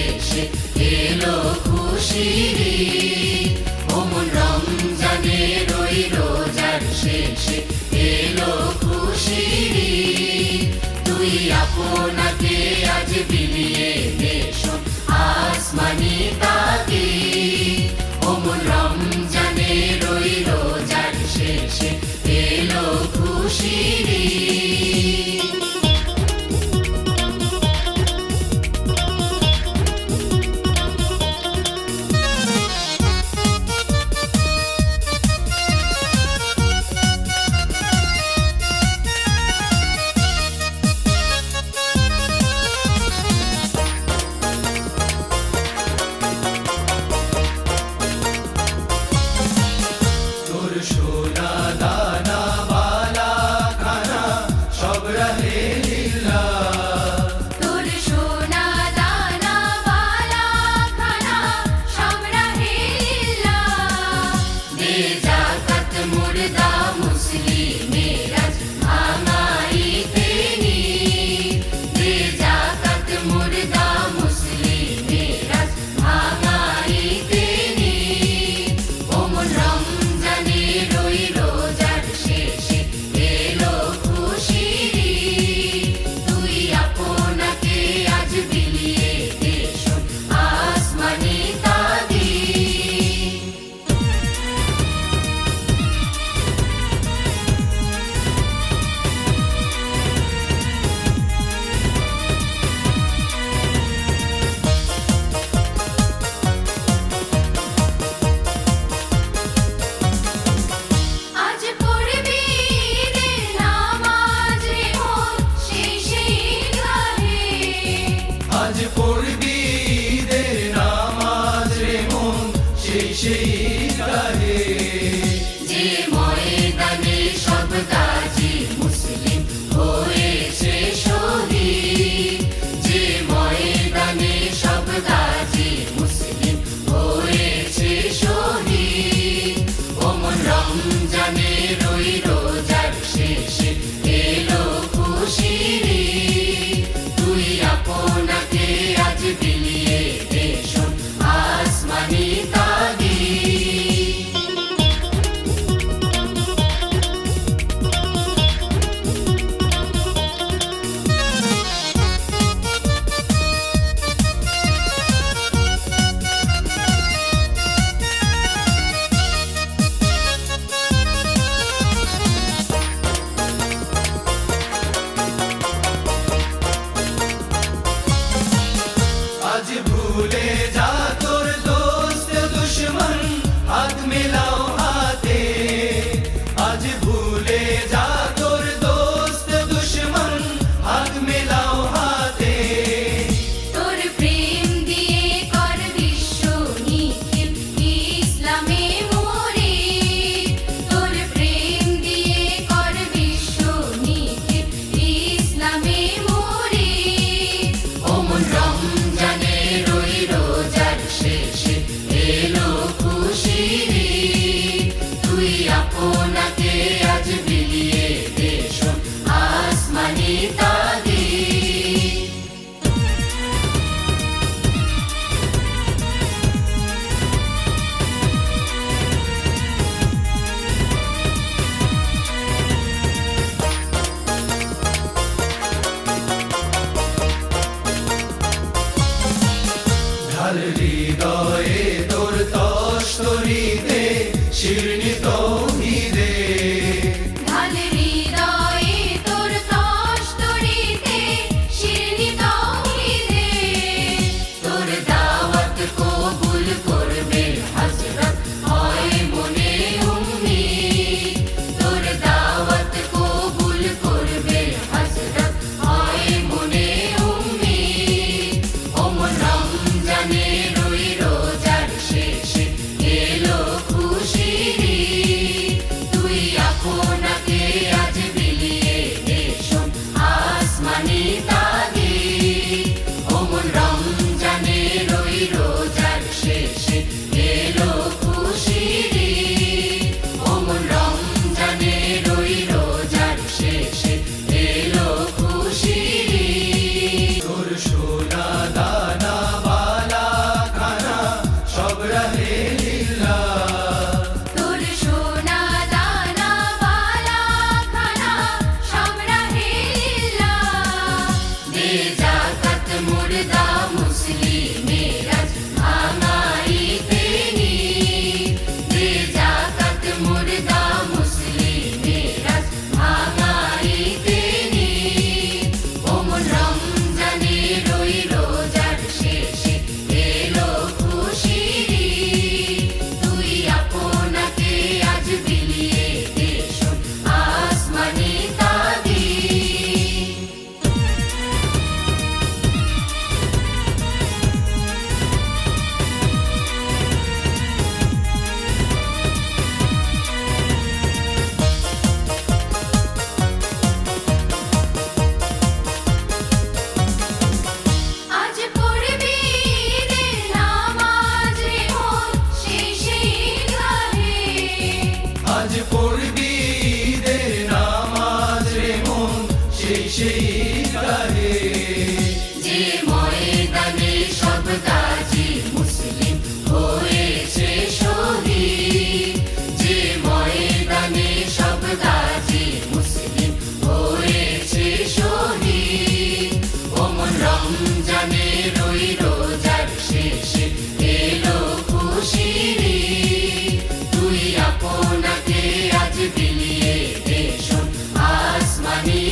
শেষে এলো খুশির ঈদ। ওমন রমজানের ওই রোজার শেষে এলো খুশির ঈদ। তুই আপনাকে আজ বিলিয়ে দে শোন আসমানি তাগিদ। ওমন রমজানের ওই রোজার শেষে এলো খুশির ঈদ। তোর সোনা দানা বালা খানা সব রাহে লিল্লাহ। তোর সোনা দানা বালা খানা সব রাহে লিল্লাহ। দে যাকাত মুর্দা মুসলিমের আজ ভাঙাইতে নিদ। দে যাকাত মুর্দা মুসলিমের আজ ভাঙাইতে নিদ। ওমন রমজানের ওই রোজার শেষে এলো খুশির ঈদ। তুই আপনাকে আজ বিলিয়ে দে শোন আসমানি তাগিদ। আজ পড়বি ঈদের নামাজ রে মন শেষে ঈদগাহে। আজ পড়বি ঈদের নামাজ রে মন শেষে ঈদগাহে। যে ময়দানে সব গাজী মুসলিম হয়েছে শহীদ। যে ময়দানে সব গাজী মুসলিম হয়েছে শহীদ। ওমন রমজানের ওই রোজার শেষে এলো খুশির ঈদ। তুই আপনাকে আজ বিলিয়ে দে শোন আসমানি তাগিদ। আজ ভুলে যা তোর দোস্ত দুশ্মন হাত মেলাও হাতে। আজ ভুলে যা তোর দোস্ত দুশ্মন হাত মেলাও হাতে। তোর প্রেম দিয়ে কর বিশ্ব নিখিল ইসলামে মোরে। তোর প্রেম দিয়ে কর বিশ্ব নিখিল ইসলামে মোরে। ওমন রমজানের ওই রোজার শেষে এলো খুশির ঈদ। তুই আপনাকে আজ বিলিয়ে দে শোন আসমানি তাগিদ। ঢাল হৃদয়ে তোর তস্তরিতে শিরনি তৌহিদে। ঢাল হৃদয়ে তোর তস্তরিতে শিরনি তাওহীদে। তোর দাওয়াত কবুল করবে হযরত হয় মনে উম্মিদ। তোর দাওয়াত কবুল করবে হযরত হয় মনে উম্মিদ। ওমন রমজানের ওই রোজার শেষে এলো খুশির ঈদ। সেই গাহে যে ময়দানে সব গাজী মুসলিম হয়েছে শহীদ, যে ময়দানে সব গাজী মুসলিম হয়েছে শহীদ। ওমন রমজানের ওই রোজার শেষে এলো খুশির ঈদ। তুই আপনাকে আজ বিলিয়ে দে শোন আসমানি